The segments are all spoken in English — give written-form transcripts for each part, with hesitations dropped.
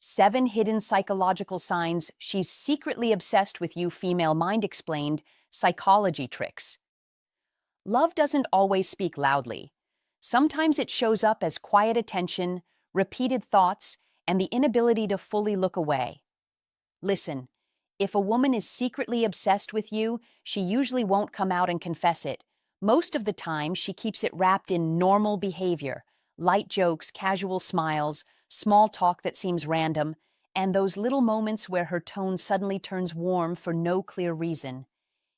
7 hidden psychological signs she's secretly obsessed with you, female mind explained, psychology tricks. Love doesn't always speak loudly. Sometimes it shows up as quiet attention, repeated thoughts, and the inability to fully look away. Listen, if a woman is secretly obsessed with you, she usually won't come out and confess it. Most of the time, she keeps it wrapped in normal behavior, light jokes, casual smiles, small talk that seems random, and those little moments where her tone suddenly turns warm for no clear reason.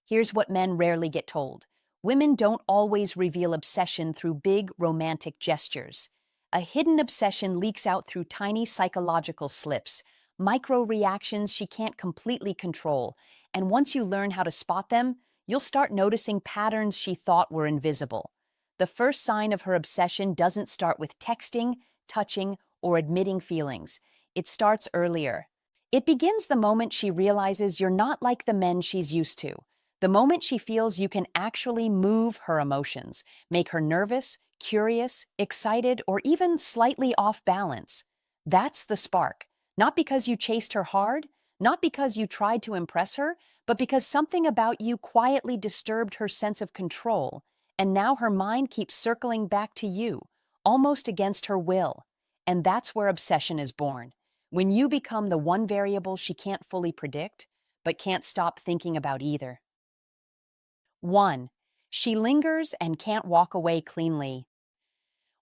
Here's what men rarely get told. Women don't always reveal obsession through big romantic gestures. A hidden obsession leaks out through tiny psychological slips, micro reactions she can't completely control, and once you learn how to spot them, you'll start noticing patterns she thought were invisible. The first sign of her obsession doesn't start with texting, touching, or admitting feelings. It starts earlier. It begins the moment she realizes you're not like the men she's used to. The moment she feels you can actually move her emotions, make her nervous, curious, excited, or even slightly off balance. That's the spark. Not because you chased her hard, not because you tried to impress her, but because something about you quietly disturbed her sense of control, and now her mind keeps circling back to you, almost against her will. And that's where obsession is born. When you become the one variable she can't fully predict, but can't stop thinking about either. 1. She lingers and can't walk away cleanly.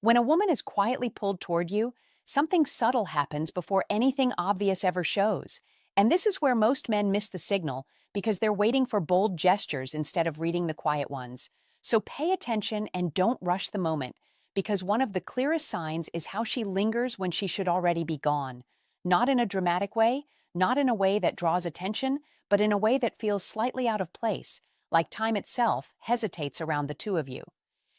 When a woman is quietly pulled toward you, something subtle happens before anything obvious ever shows. And this is where most men miss the signal because they're waiting for bold gestures instead of reading the quiet ones. So pay attention and don't rush the moment, because one of the clearest signs is how she lingers when she should already be gone. Not in a dramatic way, not in a way that draws attention, but in a way that feels slightly out of place, like time itself hesitates around the two of you.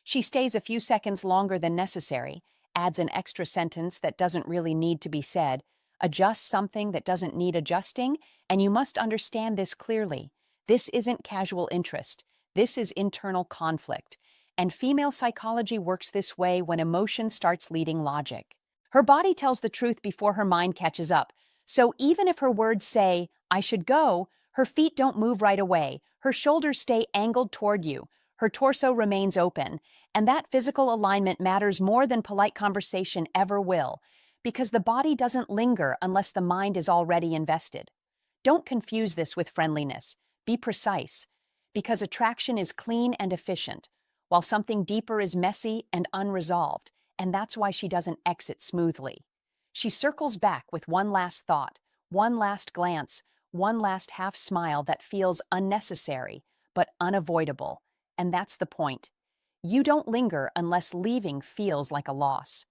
She stays a few seconds longer than necessary, adds an extra sentence that doesn't really need to be said, adjusts something that doesn't need adjusting, and you must understand this clearly. This isn't casual interest. This is internal conflict. And female psychology works this way when emotion starts leading logic. Her body tells the truth before her mind catches up. So even if her words say, "I should go," her feet don't move right away. Her shoulders stay angled toward you. Her torso remains open. And that physical alignment matters more than polite conversation ever will, because the body doesn't linger unless the mind is already invested. Don't confuse this with friendliness. Be precise, because attraction is clean and efficient, while something deeper is messy and unresolved, and that's why she doesn't exit smoothly. She circles back with one last thought, one last glance, one last half smile that feels unnecessary, but unavoidable. And that's the point. You don't linger unless leaving feels like a loss.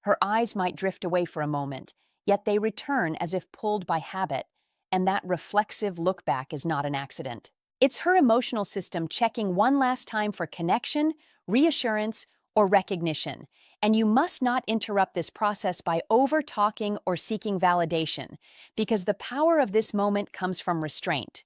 Her eyes might drift away for a moment, yet they return as if pulled by habit, and that reflexive look back is not an accident. It's her emotional system checking one last time for connection, reassurance, or recognition, and you must not interrupt this process by over-talking or seeking validation, because the power of this moment comes from restraint.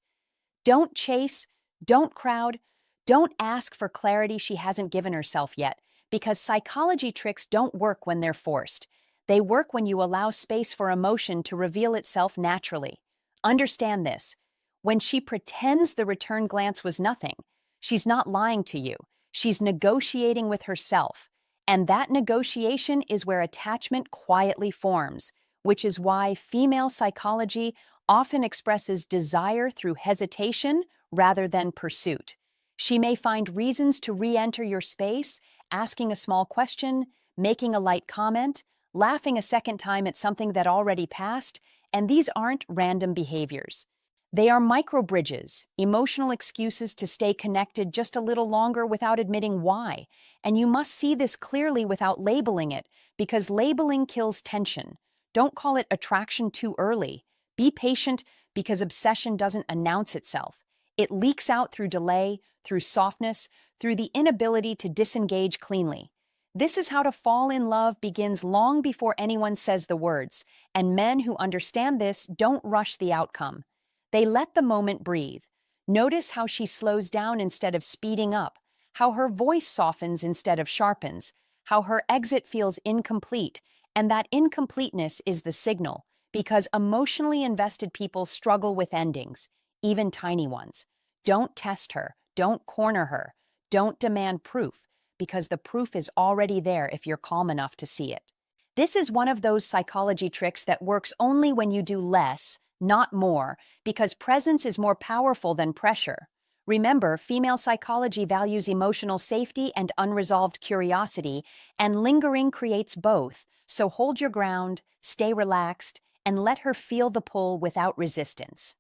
Don't chase, don't crowd, don't ask for clarity she hasn't given herself yet, because psychology tricks don't work when they're forced. They work when you allow space for emotion to reveal itself naturally. Understand this. When she pretends the return glance was nothing, she's not lying to you. She's negotiating with herself. And that negotiation is where attachment quietly forms, which is why female psychology often expresses desire through hesitation rather than pursuit. She may find reasons to re-enter your space, asking a small question, making a light comment, laughing a second time at something that already passed, and these aren't random behaviors. They are micro-bridges, emotional excuses to stay connected just a little longer without admitting why. And you must see this clearly without labeling it, because labeling kills tension. Don't call it attraction too early. Be patient, because obsession doesn't announce itself. It leaks out through delay, through softness, through the inability to disengage cleanly. This is how to fall in love begins long before anyone says the words, and men who understand this don't rush the outcome. They let the moment breathe. Notice how she slows down instead of speeding up, how her voice softens instead of sharpens, how her exit feels incomplete, and that incompleteness is the signal, because emotionally invested people struggle with endings, even tiny ones. Don't test her, don't corner her, don't demand proof, because the proof is already there if you're calm enough to see it. This is one of those psychology tricks that works only when you do less, not more, because presence is more powerful than pressure. Remember, female psychology values emotional safety and unresolved curiosity, and lingering creates both. So hold your ground, stay relaxed, and let her feel the pull without resistance.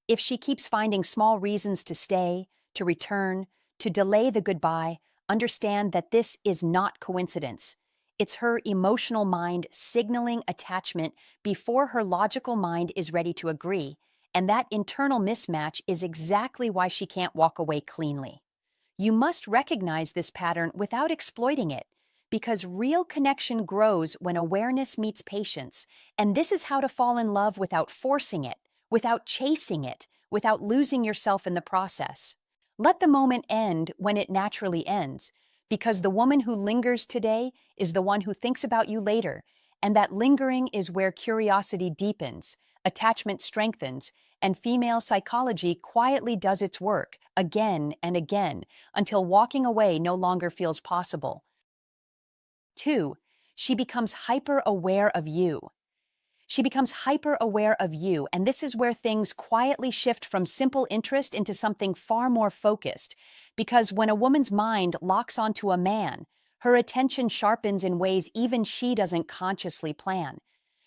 If she keeps finding small reasons to stay, to return, to delay the goodbye, understand that this is not coincidence. It's her emotional mind signaling attachment before her logical mind is ready to agree, and that internal mismatch is exactly why she can't walk away cleanly. You must recognize this pattern without exploiting it, because real connection grows when awareness meets patience, and this is how to fall in love without forcing it, without chasing it, without losing yourself in the process. Let the moment end when it naturally ends, because the woman who lingers today is the one who thinks about you later, and that lingering is where curiosity deepens, attachment strengthens, and female psychology quietly does its work again and again until walking away no longer feels possible. 2. She becomes hyper-aware of you. She becomes hyper-aware of you, and this is where things quietly shift from simple interest into something far more focused, because when a woman's mind locks onto a man, her attention sharpens in ways even she doesn't consciously plan.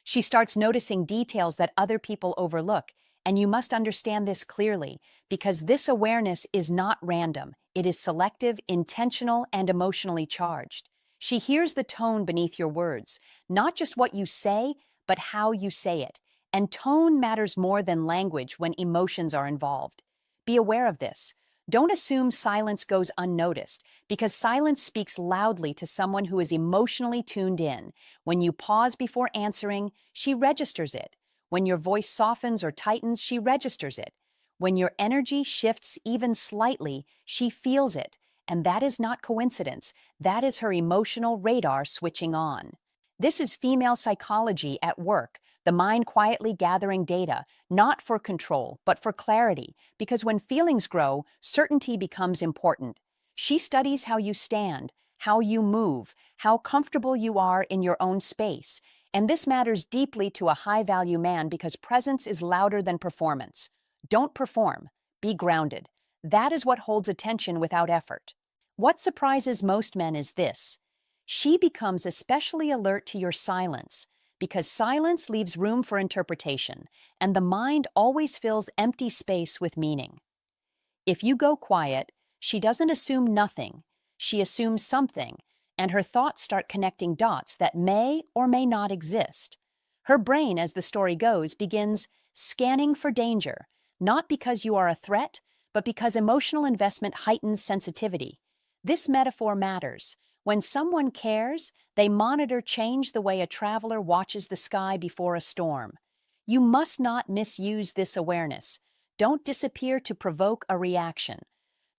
She starts noticing details that other people overlook, and you must understand this clearly, because this awareness is not random. It is selective, intentional, and emotionally charged. She hears the tone beneath your words, not just what you say, but how you say it. And tone matters more than language when emotions are involved. Be aware of this. Don't assume silence goes unnoticed, because silence speaks loudly to someone who is emotionally tuned in. When you pause before answering, she registers it. When your voice softens or tightens, she registers it. When your energy shifts even slightly, she feels it. And that is not coincidence. That is her emotional radar switching on. This is female psychology at work, the mind quietly gathering data, not for control, but for clarity, because when feelings grow, certainty becomes important. She studies how you stand, how you move, how comfortable you are in your own space, and this matters deeply to a high-value man because presence is louder than performance. Don't perform, be grounded. That is what holds attention without effort. What surprises most men is this. She becomes especially alert to your silence, because silence leaves room for interpretation, and the mind always fills empty space with meaning. If you go quiet, she doesn't assume nothing, she assumes something, and her thoughts start connecting dots that may or may not exist. Her brain, as the story goes, begins scanning for danger, not because you are a threat, but because emotional investment heightens sensitivity. This metaphor matters. When someone cares, they monitor change the way a traveler watches the sky before a storm. You must not misuse this awareness. Don't disappear to provoke a reaction.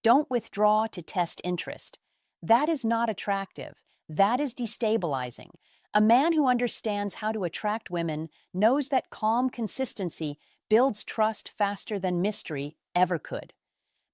Don't withdraw to test interest. That is not attractive. That is destabilizing. A man who understands how to attract women knows that calm consistency builds trust faster than mystery ever could.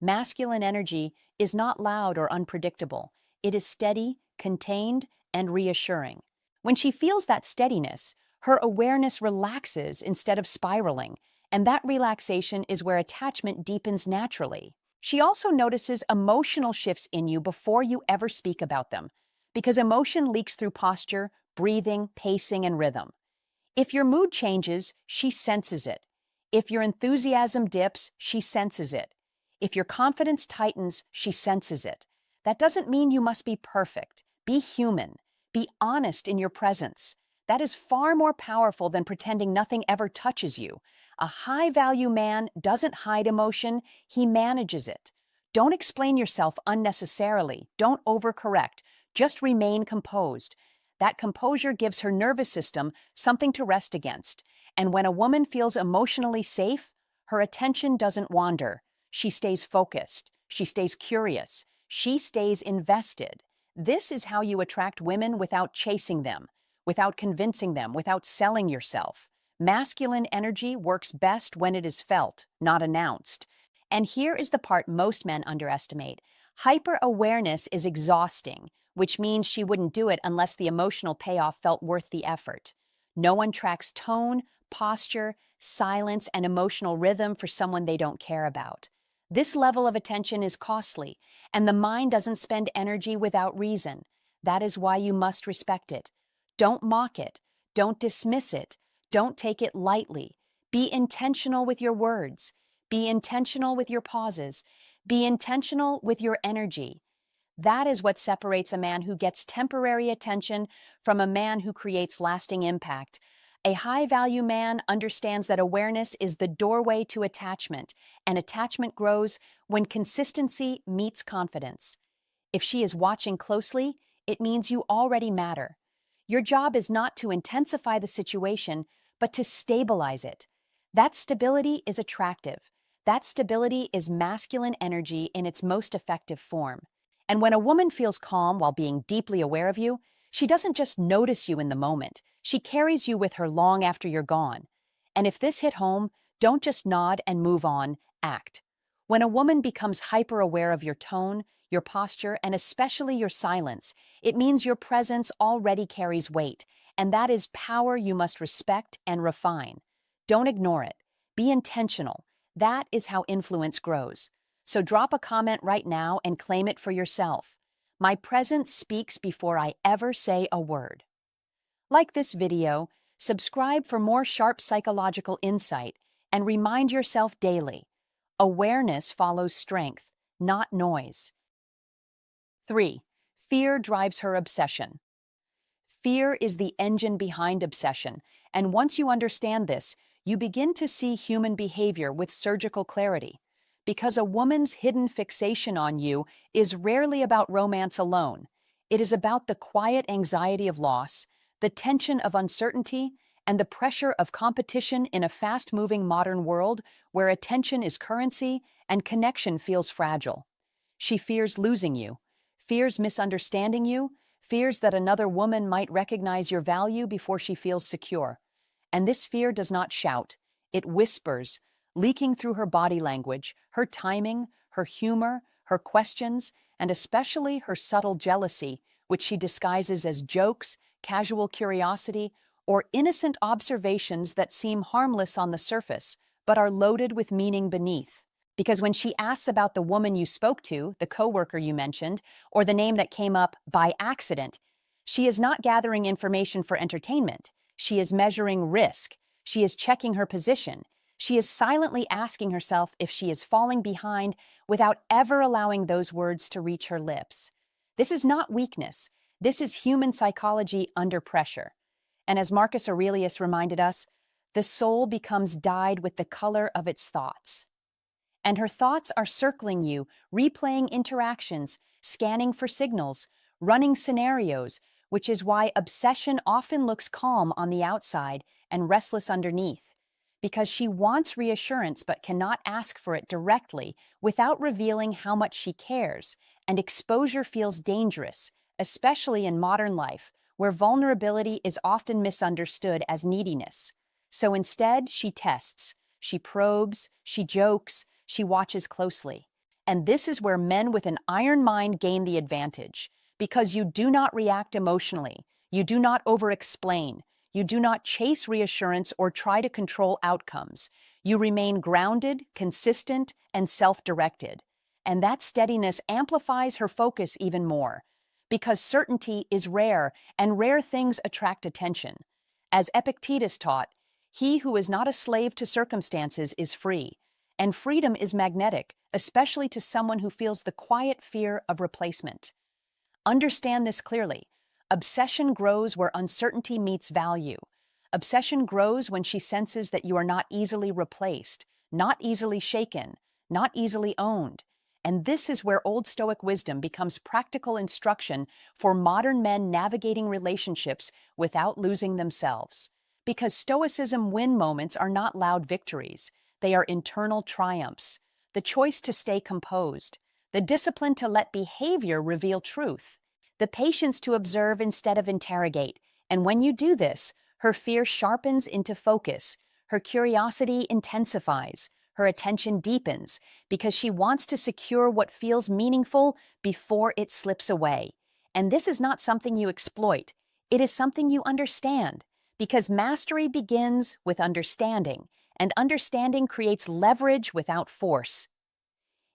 Masculine energy is not loud or unpredictable. It is steady, contained, and reassuring. When she feels that steadiness, her awareness relaxes instead of spiraling, and that relaxation is where attachment deepens naturally. She also notices emotional shifts in you before you ever speak about them, because emotion leaks through posture, breathing, pacing, and rhythm. If your mood changes, she senses it. If your enthusiasm dips, she senses it. If your confidence tightens, she senses it. That doesn't mean you must be perfect. Be human. Be honest in your presence. That is far more powerful than pretending nothing ever touches you. A high-value man doesn't hide emotion, he manages it. Don't explain yourself unnecessarily. Don't overcorrect. Just remain composed. That composure gives her nervous system something to rest against. And when a woman feels emotionally safe, her attention doesn't wander. She stays focused. She stays curious. She stays invested. This is how you attract women without chasing them, without convincing them, without selling yourself. Masculine energy works best when it is felt, not announced. And here is the part most men underestimate. Hyper-awareness is exhausting, which means she wouldn't do it unless the emotional payoff felt worth the effort. No one tracks tone, posture, silence, and emotional rhythm for someone they don't care about. This level of attention is costly, and the mind doesn't spend energy without reason. That is why you must respect it. Don't mock it. Don't dismiss it. Don't take it lightly. Be intentional with your words. Be intentional with your pauses. Be intentional with your energy. That is what separates a man who gets temporary attention from a man who creates lasting impact. A high-value man understands that awareness is the doorway to attachment, and attachment grows when consistency meets confidence. If she is watching closely, it means you already matter. Your job is not to intensify the situation, but to stabilize it. That stability is attractive. That stability is masculine energy in its most effective form. And when a woman feels calm while being deeply aware of you, she doesn't just notice you in the moment. She carries you with her long after you're gone. And if this hit home, don't just nod and move on, act. When a woman becomes hyper-aware of your tone, your posture, and especially your silence, it means your presence already carries weight, and that is power you must respect and refine. Don't ignore it. Be intentional. That is how influence grows. So drop a comment right now and claim it for yourself. My presence speaks before I ever say a word. Like this video, subscribe for more sharp psychological insight, and remind yourself daily. Awareness follows strength, not noise. 3. Fear drives her obsession. Fear is the engine behind obsession, and once you understand this, you begin to see human behavior with surgical clarity. Because a woman's hidden fixation on you is rarely about romance alone. It is about the quiet anxiety of loss, the tension of uncertainty, and the pressure of competition in a fast-moving modern world where attention is currency and connection feels fragile. She fears losing you, fears misunderstanding you, fears that another woman might recognize your value before she feels secure. And this fear does not shout, it whispers, leaking through her body language, her timing, her humor, her questions, and especially her subtle jealousy, which she disguises as jokes, casual curiosity, or innocent observations that seem harmless on the surface, but are loaded with meaning beneath. Because when she asks about the woman you spoke to, the coworker you mentioned, or the name that came up by accident, she is not gathering information for entertainment. She is measuring risk. She is checking her position. She is silently asking herself if she is falling behind without ever allowing those words to reach her lips. This is not weakness. This is human psychology under pressure. And as Marcus Aurelius reminded us, the soul becomes dyed with the color of its thoughts. And her thoughts are circling you, replaying interactions, scanning for signals, running scenarios, which is why obsession often looks calm on the outside and restless underneath. Because she wants reassurance but cannot ask for it directly without revealing how much she cares, and exposure feels dangerous, especially in modern life, where vulnerability is often misunderstood as neediness. So instead, she tests, she probes, she jokes, she watches closely. And this is where men with an iron mind gain the advantage, because you do not react emotionally, you do not over-explain, you do not chase reassurance or try to control outcomes. You remain grounded, consistent, and self-directed. And that steadiness amplifies her focus even more, because certainty is rare, and rare things attract attention. As Epictetus taught, he who is not a slave to circumstances is free, and freedom is magnetic, especially to someone who feels the quiet fear of replacement. Understand this clearly. Obsession grows where uncertainty meets value. Obsession grows when she senses that you are not easily replaced, not easily shaken, not easily owned. And this is where Old Stoic wisdom becomes practical instruction for modern men navigating relationships without losing themselves. Because Stoicism win moments are not loud victories. They are internal triumphs. The choice to stay composed, the discipline to let behavior reveal truth, the patience to observe instead of interrogate. And when you do this, Her fear sharpens into focus. Her curiosity intensifies. Her attention deepens because she wants to secure what feels meaningful before it slips away. And this is not something you exploit. It is something you understand, because mastery begins with understanding, and understanding creates leverage without force.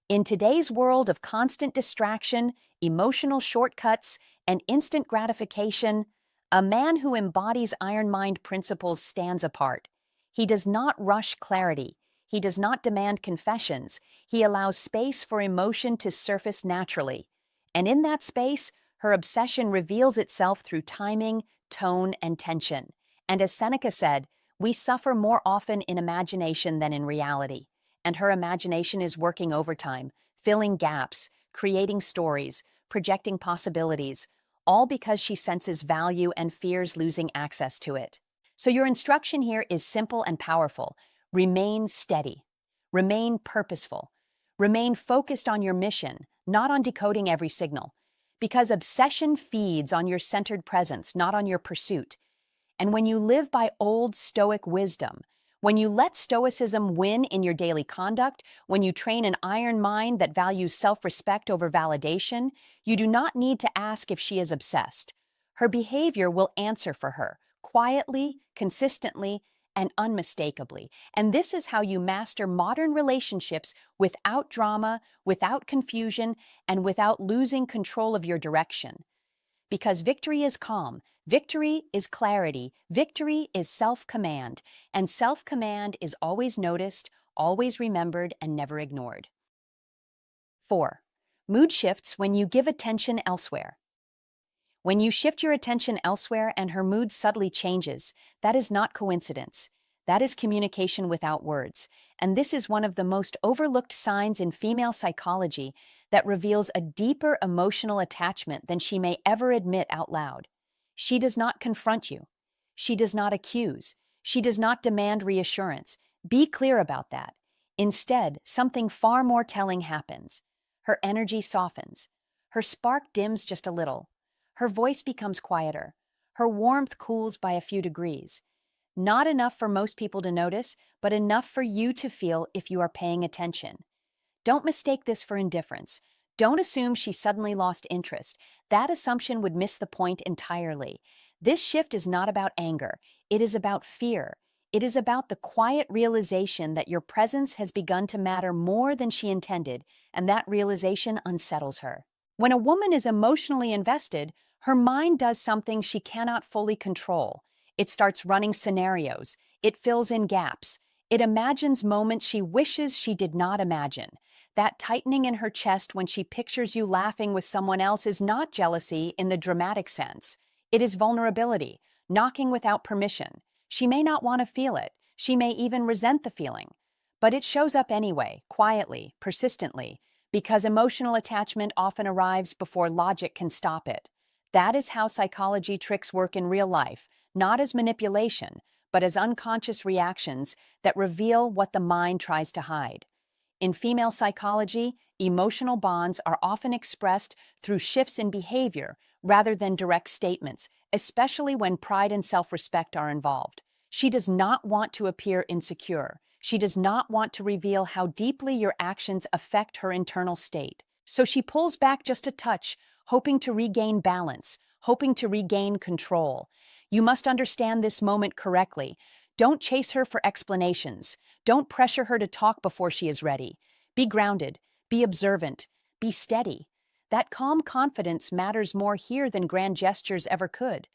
In today's world of constant distraction, emotional shortcuts, and instant gratification, a man who embodies Iron Mind principles stands apart. He does not rush clarity. He does not demand confessions. He allows space for emotion to surface naturally. And in that space, her obsession reveals itself through timing, tone, and tension. And as Seneca said, we suffer more often in imagination than in reality. And her imagination is working overtime, filling gaps, creating stories, projecting possibilities, all because she senses value and fears losing access to it. So your instruction here is simple and powerful. Remain steady. Remain purposeful. Remain focused on your mission, not on decoding every signal. Because obsession feeds on your centered presence, not on your pursuit. And when you live by old Stoic wisdom, when you let Stoicism win in your daily conduct, when you train an iron mind that values self-respect over validation, you do not need to ask if she is obsessed. Her behavior will answer for her, quietly, consistently, and unmistakably. And this is how you master modern relationships without drama, without confusion, and without losing control of your direction. Because victory is calm, victory is clarity, victory is self-command, and self-command is always noticed, always remembered, and never ignored. 4. Mood shifts when you give attention elsewhere. When you shift your attention elsewhere and her mood subtly changes, that is not coincidence. That is communication without words. And this is one of the most overlooked signs in female psychology that reveals a deeper emotional attachment than she may ever admit out loud. She does not confront you. She does not accuse. She does not demand reassurance. Be clear about that. Instead, something far more telling happens. Her energy softens. Her spark dims just a little. Her voice becomes quieter. Her warmth cools by a few degrees. Not enough for most people to notice, but enough for you to feel if you are paying attention. Don't mistake this for indifference. Don't assume she suddenly lost interest. That assumption would miss the point entirely. This shift is not about anger. It is about fear. It is about the quiet realization that your presence has begun to matter more than she intended, and that realization unsettles her. When a woman is emotionally invested, her mind does something she cannot fully control. It starts running scenarios. It fills in gaps. It imagines moments she wishes she did not imagine. That tightening in her chest when she pictures you laughing with someone else is not jealousy in the dramatic sense. It is vulnerability, knocking without permission. She may not want to feel it. She may even resent the feeling. But it shows up anyway, quietly, persistently, because emotional attachment often arrives before logic can stop it. That is how psychology tricks work in real life, not as manipulation, but as unconscious reactions that reveal what the mind tries to hide. In female psychology, emotional bonds are often expressed through shifts in behavior rather than direct statements, especially when pride and self-respect are involved. She does not want to appear insecure. She does not want to reveal how deeply your actions affect her internal state. So she pulls back just a touch, hoping to regain balance, hoping to regain control. You must understand this moment correctly. Don't chase her for explanations. Don't pressure her to talk before she is ready. Be grounded, be observant, be steady. That calm confidence matters more here than grand gestures ever could.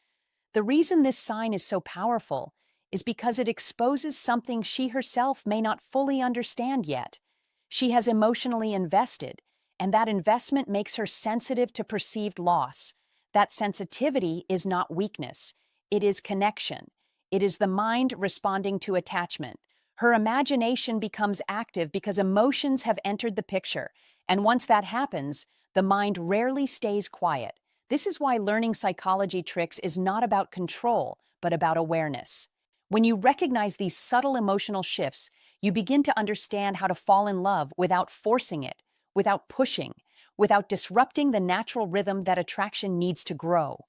The reason this sign is so powerful is because it exposes something she herself may not fully understand yet. She has emotionally invested, and that investment makes her sensitive to perceived loss. That sensitivity is not weakness. It is connection. It is the mind responding to attachment. Her imagination becomes active because emotions have entered the picture, and once that happens, the mind rarely stays quiet. This is why learning psychology tricks is not about control, but about awareness. When you recognize these subtle emotional shifts, you begin to understand how to fall in love without forcing it, without pushing, without disrupting the natural rhythm that attraction needs to grow.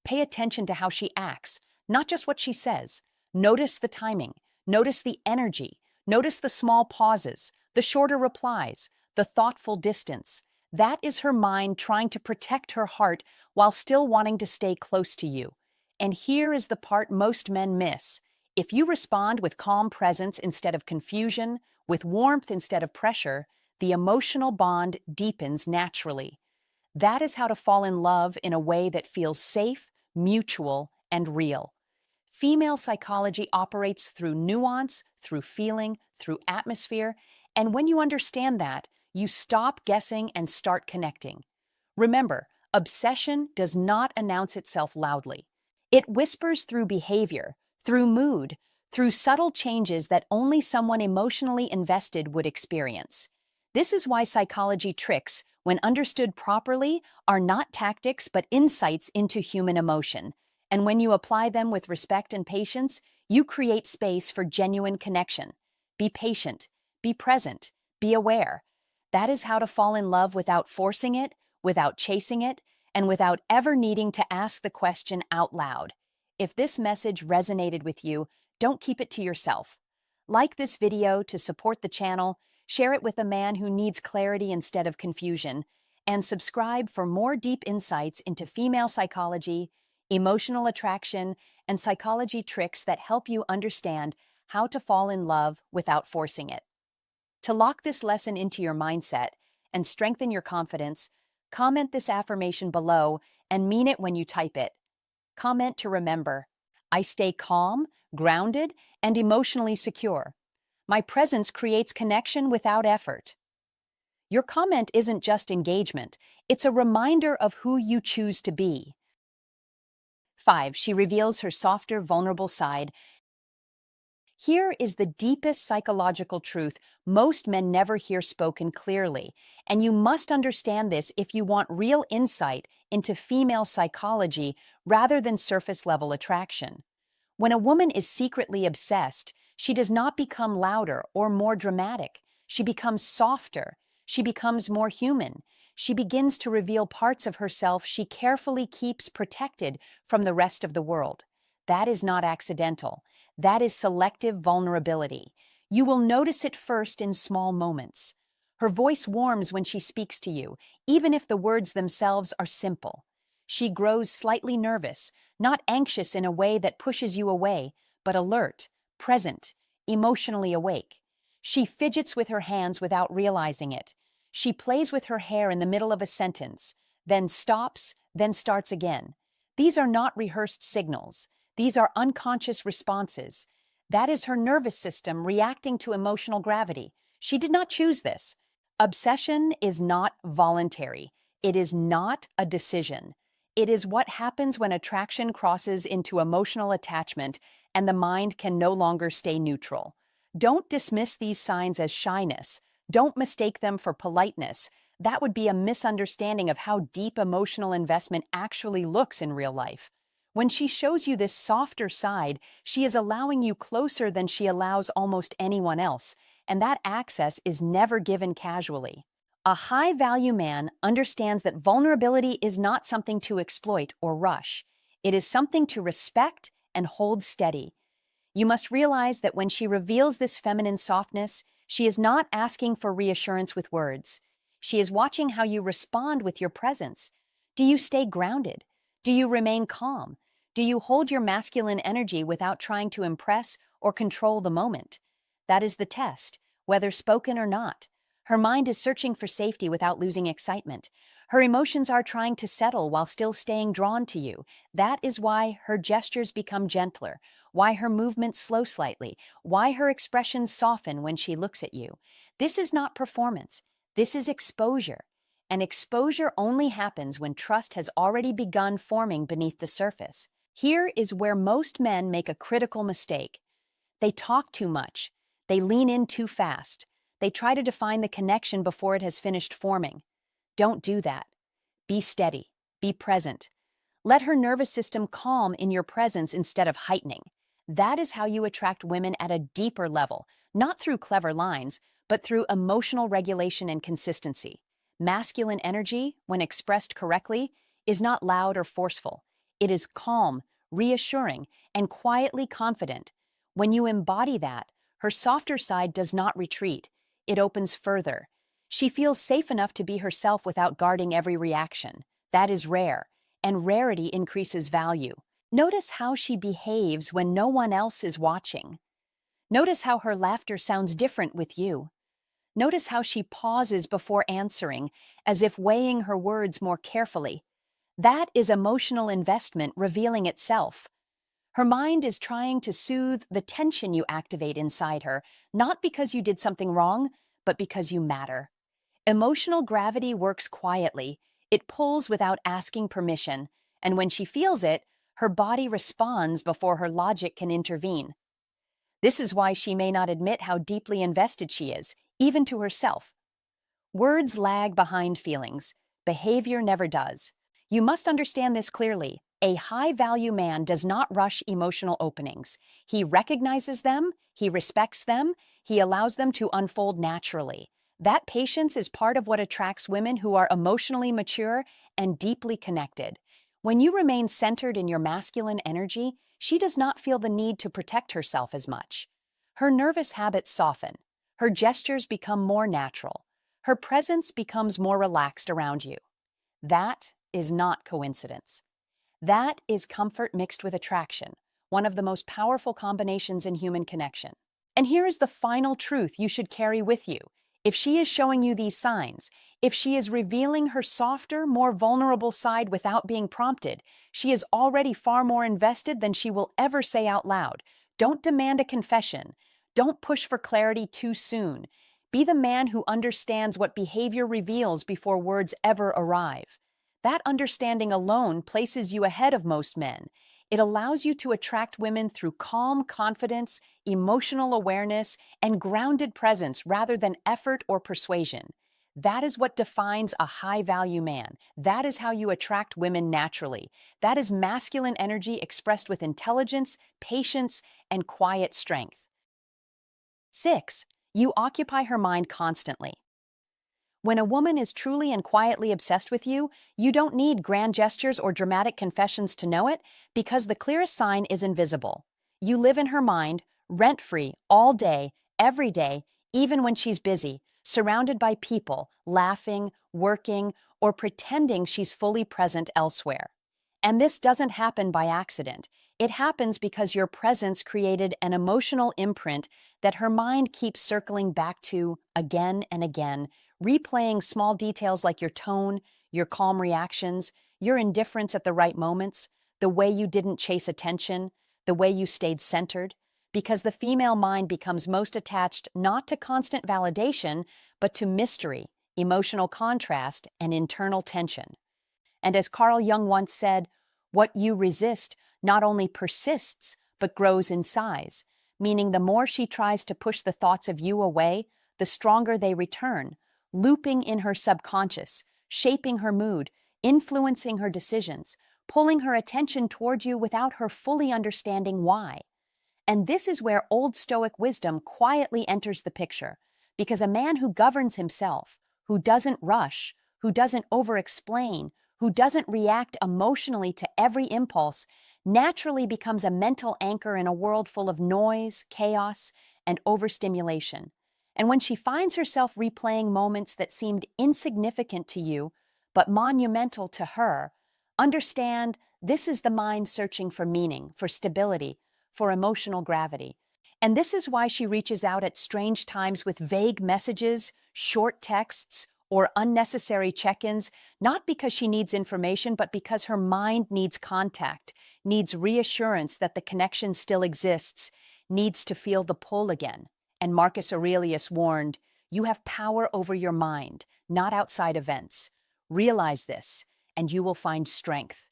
Pay attention to how she acts, not just what she says. Notice the timing, notice the energy, notice the small pauses, the shorter replies, the thoughtful distance. That is her mind trying to protect her heart while still wanting to stay close to you. And here is the part most men miss. If you respond with calm presence instead of confusion, with warmth instead of pressure, the emotional bond deepens naturally. That is how to fall in love in a way that feels safe, mutual, and real. Female psychology operates through nuance, through feeling, through atmosphere, and when you understand that, you stop guessing and start connecting. Remember, obsession does not announce itself loudly. It whispers through behavior, through mood, through subtle changes that only someone emotionally invested would experience. This is why psychology tricks, when understood properly, are not tactics but insights into human emotion. And when you apply them with respect and patience, you create space for genuine connection. Be patient, be present, be aware. That is how to fall in love without forcing it, without chasing it, and without ever needing to ask the question out loud. If this message resonated with you, don't keep it to yourself. Like this video to support the channel, share it with a man who needs clarity instead of confusion, and subscribe for more deep insights into female psychology, emotional attraction, and psychology tricks that help you understand how to fall in love without forcing it. To lock this lesson into your mindset and strengthen your confidence, comment this affirmation below and mean it when you type it. Comment to remember: I stay calm, grounded, and emotionally secure. My presence creates connection without effort. Your comment isn't just engagement, it's a reminder of who you choose to be. 5. She reveals her softer, vulnerable side. Here is the deepest psychological truth most men never hear spoken clearly, and you must understand this if you want real insight into female psychology rather than surface-level attraction. When a woman is secretly obsessed, she does not become louder or more dramatic. She becomes softer. She becomes more human. She begins to reveal parts of herself she carefully keeps protected from the rest of the world. That is not accidental. That is selective vulnerability. You will notice it first in small moments. Her voice warms when she speaks to you, even if the words themselves are simple. She grows slightly nervous, not anxious in a way that pushes you away, but alert, present, emotionally awake. She fidgets with her hands without realizing it. She plays with her hair in the middle of a sentence, then stops, then starts again. These are not rehearsed signals. These are unconscious responses. That is her nervous system reacting to emotional gravity. She did not choose this. Obsession is not voluntary. It is not a decision. It is what happens when attraction crosses into emotional attachment and the mind can no longer stay neutral. Don't dismiss these signs as shyness. Don't mistake them for politeness. That would be a misunderstanding of how deep emotional investment actually looks in real life. When she shows you this softer side, she is allowing you closer than she allows almost anyone else, and that access is never given casually. A high-value man understands that vulnerability is not something to exploit or rush. It is something to respect and hold steady. You must realize that when she reveals this feminine softness, she is not asking for reassurance with words. She is watching how you respond with your presence. Do you stay grounded? Do you remain calm? Do you hold your masculine energy without trying to impress or control the moment? That is the test, whether spoken or not. Her mind is searching for safety without losing excitement. Her emotions are trying to settle while still staying drawn to you. That is why her gestures become gentler, why her movements slow slightly, why her expressions soften when she looks at you. This is not performance. This is exposure. And exposure only happens when trust has already begun forming beneath the surface. Here is where most men make a critical mistake. They talk too much. They lean in too fast. They try to define the connection before it has finished forming. Don't do that. Be steady. Be present. Let her nervous system calm in your presence instead of heightening. That is how you attract women at a deeper level, not through clever lines, but through emotional regulation and consistency. Masculine energy, when expressed correctly, is not loud or forceful. It is calm, reassuring, and quietly confident. When you embody that, her softer side does not retreat, it opens further. She feels safe enough to be herself without guarding every reaction. That is rare, and rarity increases value. Notice how she behaves when no one else is watching. Notice how her laughter sounds different with you. Notice how she pauses before answering, as if weighing her words more carefully. That is emotional investment revealing itself. Her mind is trying to soothe the tension you activate inside her, not because you did something wrong, but because you matter. Emotional gravity works quietly. It pulls without asking permission, and when she feels it, her body responds before her logic can intervene. This is why she may not admit how deeply invested she is, even to herself. Words lag behind feelings. Behavior never does. You must understand this clearly. A high-value man does not rush emotional openings. He recognizes them, he respects them, he allows them to unfold naturally. That patience is part of what attracts women who are emotionally mature and deeply connected. When you remain centered in your masculine energy, she does not feel the need to protect herself as much. Her nervous habits soften. Her gestures become more natural. Her presence becomes more relaxed around you. That is not coincidence. That is comfort mixed with attraction, one of the most powerful combinations in human connection. And here is the final truth you should carry with you. If she is showing you these signs, if she is revealing her softer, more vulnerable side without being prompted, she is already far more invested than she will ever say out loud. Don't demand a confession. Don't push for clarity too soon. Be the man who understands what behavior reveals before words ever arrive. That understanding alone places you ahead of most men. It allows you to attract women through calm confidence, emotional awareness, and grounded presence rather than effort or persuasion. That is what defines a high-value man. That is how you attract women naturally. That is masculine energy expressed with intelligence, patience, and quiet strength. 6. You occupy her mind constantly. When a woman is truly and quietly obsessed with you, you don't need grand gestures or dramatic confessions to know it, because the clearest sign is invisible. You live in her mind, rent-free, all day, every day, even when she's busy, surrounded by people, laughing, working, or pretending she's fully present elsewhere. And this doesn't happen by accident. It happens because your presence created an emotional imprint that her mind keeps circling back to again and again, replaying small details like your tone, your calm reactions, your indifference at the right moments, the way you didn't chase attention, the way you stayed centered, because the female mind becomes most attached not to constant validation, but to mystery, emotional contrast, and internal tension. And as Carl Jung once said, what you resist not only persists, but grows in size, meaning the more she tries to push the thoughts of you away, the stronger they return, looping in her subconscious, shaping her mood, influencing her decisions, pulling her attention toward you without her fully understanding why. And this is where Old Stoic wisdom quietly enters the picture, because a man who governs himself, who doesn't rush, who doesn't over-explain, who doesn't react emotionally to every impulse, naturally becomes a mental anchor in a world full of noise, chaos, and overstimulation. And when she finds herself replaying moments that seemed insignificant to you, but monumental to her, understand this is the mind searching for meaning, for stability, for emotional gravity. And this is why she reaches out at strange times with vague messages, short texts, or unnecessary check-ins, not because she needs information, but because her mind needs contact, needs reassurance that the connection still exists, needs to feel the pull again. And Marcus Aurelius warned, you have power over your mind, not outside events. Realize this, and you will find strength.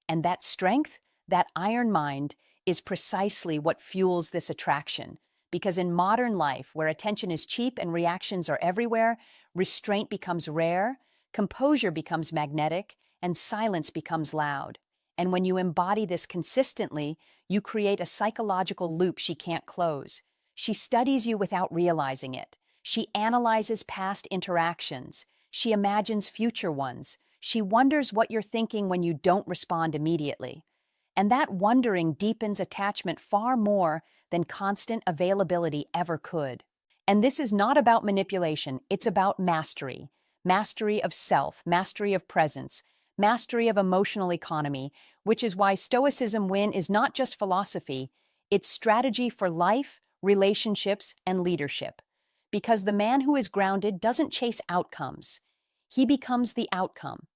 And that strength, that iron mind, is precisely what fuels this attraction. Because in modern life, where attention is cheap and reactions are everywhere, restraint becomes rare, composure becomes magnetic, and silence becomes loud. And when you embody this consistently, you create a psychological loop she can't close. She studies you without realizing it. She analyzes past interactions. She imagines future ones. She wonders what you're thinking when you don't respond immediately. And that wondering deepens attachment far more than constant availability ever could. And this is not about manipulation, it's about mastery. Mastery of self, mastery of presence, mastery of emotional economy, which is why Stoicism Win is not just philosophy, it's strategy for life, relationships, and leadership. Because the man who is grounded doesn't chase outcomes, he becomes the outcome.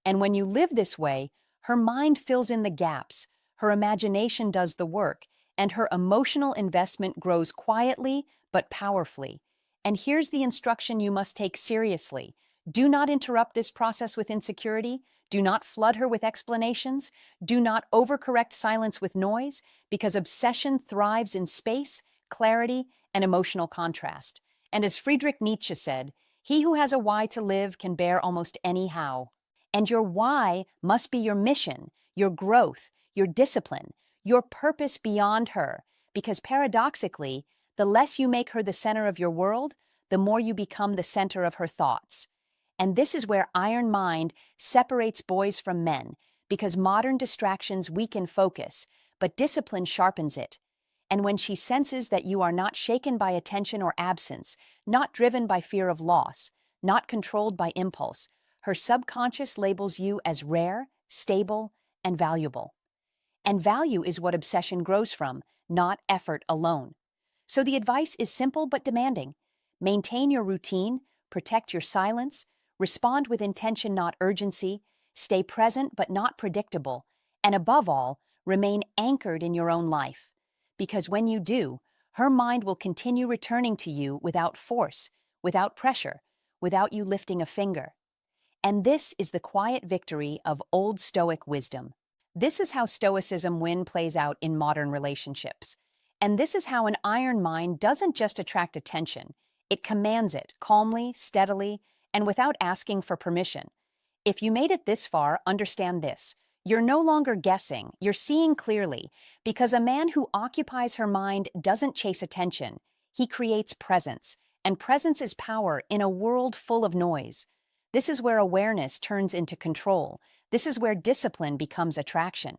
And when you live this way, her mind fills in the gaps, her imagination does the work, and her emotional investment grows quietly but powerfully. And here's the instruction you must take seriously. Do not interrupt this process with insecurity. Do not flood her with explanations. Do not overcorrect silence with noise, because obsession thrives in space, clarity, and emotional contrast. And as Friedrich Nietzsche said, he who has a why to live can bear almost any how. And your why must be your mission, your growth, your discipline, your purpose beyond her, because paradoxically, the less you make her the center of your world, the more you become the center of her thoughts. And this is where iron mind separates boys from men, because modern distractions weaken focus, but discipline sharpens it. And when she senses that you are not shaken by attention or absence, not driven by fear of loss, not controlled by impulse, her subconscious labels you as rare, stable, and valuable. And value is what obsession grows from, not effort alone. So the advice is simple but demanding. Maintain your routine, protect your silence, respond with intention, not urgency, stay present but not predictable, and above all, remain anchored in your own life. Because when you do, her mind will continue returning to you without force, without pressure, without you lifting a finger. And this is the quiet victory of Old Stoic wisdom. This is how Stoicism Win plays out in modern relationships. And this is how an iron mind doesn't just attract attention, it commands it calmly, steadily, and without asking for permission. If you made it this far, understand this. You're no longer guessing, you're seeing clearly, because a man who occupies her mind doesn't chase attention. He creates presence, and presence is power in a world full of noise. This is where awareness turns into control. This is where discipline becomes attraction.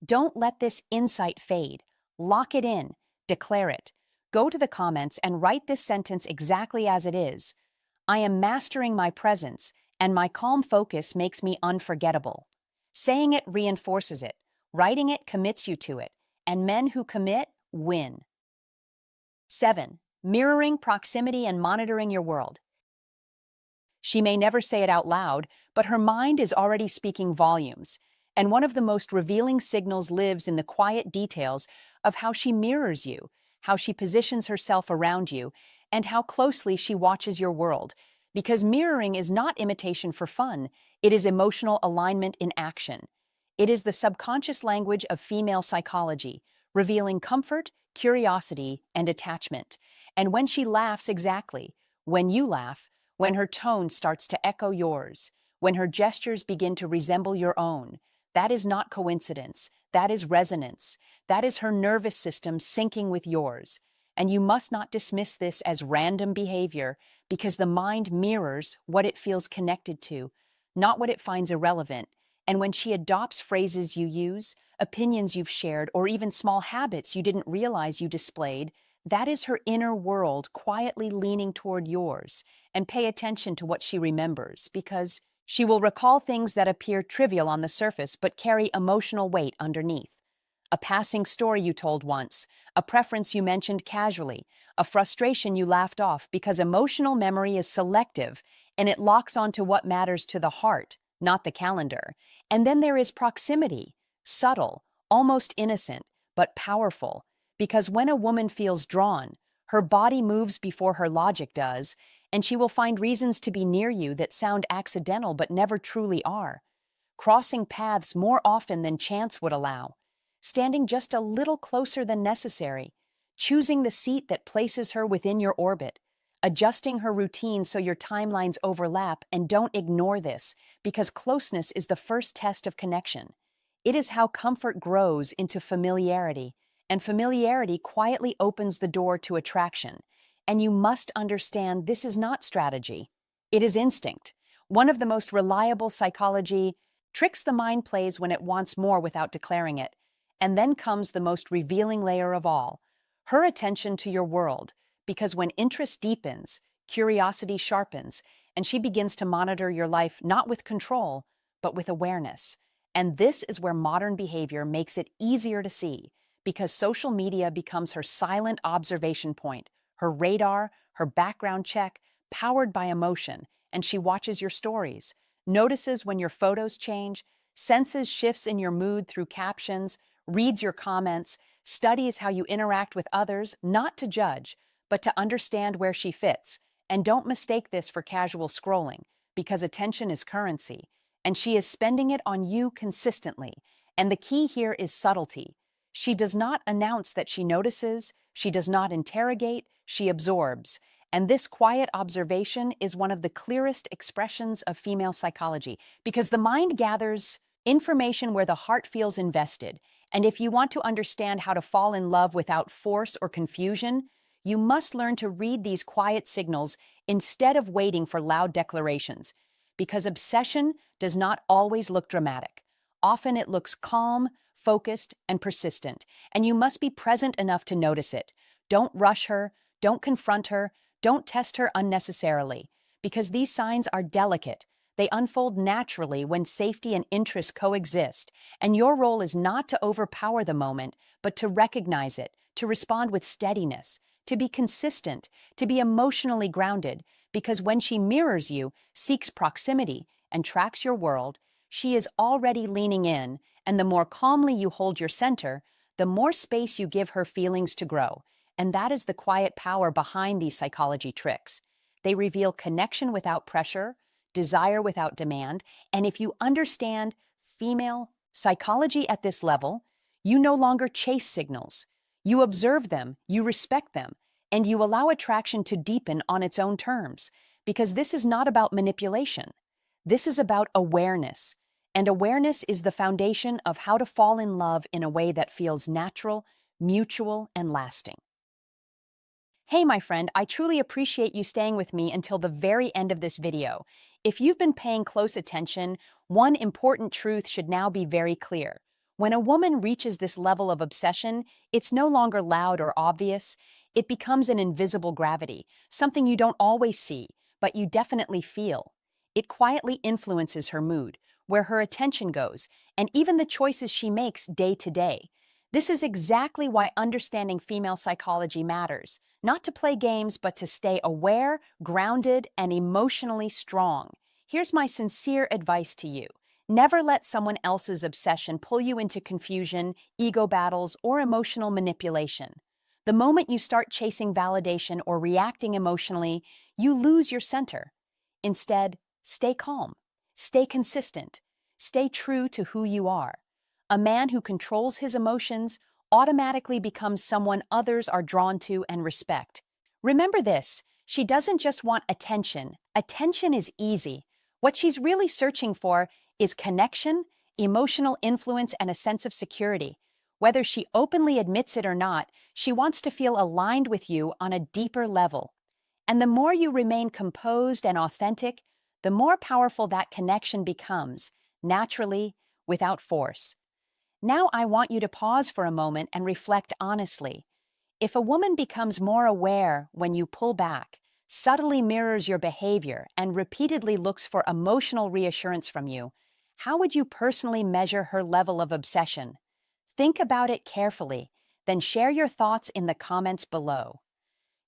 Don't let this insight fade. Lock it in. Declare it. Go to the comments and write this sentence exactly as it is. I am mastering my presence, and my calm focus makes me unforgettable. Saying it reinforces it. Writing it commits you to it. And men who commit win. 7. Mirroring proximity and monitoring your world. She may never say it out loud, but her mind is already speaking volumes. And one of the most revealing signals lives in the quiet details of how she mirrors you, how she positions herself around you, and how closely she watches your world. Because mirroring is not imitation for fun, it is emotional alignment in action. It is the subconscious language of female psychology, revealing comfort, curiosity, and attachment. And when she laughs exactly, when you laugh, when her tone starts to echo yours, when her gestures begin to resemble your own, that is not coincidence, that is resonance. That is her nervous system syncing with yours. And you must not dismiss this as random behavior, because the mind mirrors what it feels connected to, not what it finds irrelevant. And when she adopts phrases you use, opinions you've shared, or even small habits you didn't realize you displayed, that is her inner world quietly leaning toward yours. And pay attention to what she remembers, because she will recall things that appear trivial on the surface but carry emotional weight underneath. A passing story you told once, a preference you mentioned casually, a frustration you laughed off, because emotional memory is selective and it locks onto what matters to the heart, not the calendar. And then there is proximity, subtle, almost innocent, but powerful, because when a woman feels drawn, her body moves before her logic does, and she will find reasons to be near you that sound accidental but never truly are. Crossing paths more often than chance would allow. Standing just a little closer than necessary, choosing the seat that places her within your orbit, adjusting her routine so your timelines overlap. And don't ignore this, because closeness is the first test of connection. It is how comfort grows into familiarity, and familiarity quietly opens the door to attraction. And you must understand this is not strategy. It is instinct. One of the most reliable psychology tricks the mind plays when it wants more without declaring it. And then comes the most revealing layer of all, her attention to your world, because when interest deepens, curiosity sharpens, and she begins to monitor your life not with control, but with awareness. And this is where modern behavior makes it easier to see, because social media becomes her silent observation point, her radar, her background check, powered by emotion, and she watches your stories, notices when your photos change, senses shifts in your mood through captions, reads your comments, studies how you interact with others, not to judge, but to understand where she fits. And don't mistake this for casual scrolling, because attention is currency, and she is spending it on you consistently. And the key here is subtlety. She does not announce that she notices, she does not interrogate, she absorbs. And this quiet observation is one of the clearest expressions of female psychology, because the mind gathers information where the heart feels invested. And if you want to understand how to fall in love without force or confusion, you must learn to read these quiet signals instead of waiting for loud declarations, because obsession does not always look dramatic. Often it looks calm, focused, and persistent, and you must be present enough to notice it. Don't rush her, don't confront her, don't test her unnecessarily, because these signs are delicate. They unfold naturally when safety and interest coexist, and your role is not to overpower the moment, but to recognize it, to respond with steadiness, to be consistent, to be emotionally grounded, because when she mirrors you, seeks proximity, and tracks your world, she is already leaning in, and the more calmly you hold your center, the more space you give her feelings to grow. And that is the quiet power behind these psychology tricks. They reveal connection without pressure, desire without demand, and if you understand female psychology at this level, you no longer chase signals. You observe them, you respect them, and you allow attraction to deepen on its own terms, because this is not about manipulation. This is about awareness, and awareness is the foundation of how to fall in love in a way that feels natural, mutual, and lasting. Hey, my friend, I truly appreciate you staying with me until the very end of this video. If you've been paying close attention, one important truth should now be very clear. When a woman reaches this level of obsession, it's no longer loud or obvious. It becomes an invisible gravity, something you don't always see, but you definitely feel. It quietly influences her mood, where her attention goes, and even the choices she makes day to day. This is exactly why understanding female psychology matters, not to play games, but to stay aware, grounded, and emotionally strong. Here's my sincere advice to you. Never let someone else's obsession pull you into confusion, ego battles, or emotional manipulation. The moment you start chasing validation or reacting emotionally, you lose your center. Instead, stay calm, stay consistent, stay true to who you are. A man who controls his emotions automatically becomes someone others are drawn to and respect. Remember this, she doesn't just want attention. Attention is easy. What she's really searching for is connection, emotional influence, and a sense of security. Whether she openly admits it or not, she wants to feel aligned with you on a deeper level. And the more you remain composed and authentic, the more powerful that connection becomes, naturally, without force. Now I want you to pause for a moment and reflect honestly. If a woman becomes more aware when you pull back, subtly mirrors your behavior, and repeatedly looks for emotional reassurance from you, how would you personally measure her level of obsession? Think about it carefully, then share your thoughts in the comments below.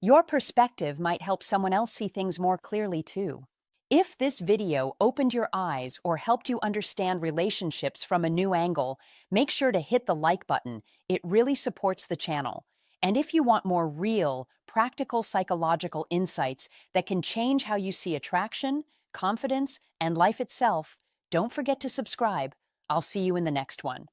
Your perspective might help someone else see things more clearly too. If this video opened your eyes or helped you understand relationships from a new angle, make sure to hit the like button. It really supports the channel. And if you want more real, practical psychological insights that can change how you see attraction, confidence, and life itself, don't forget to subscribe. I'll see you in the next one.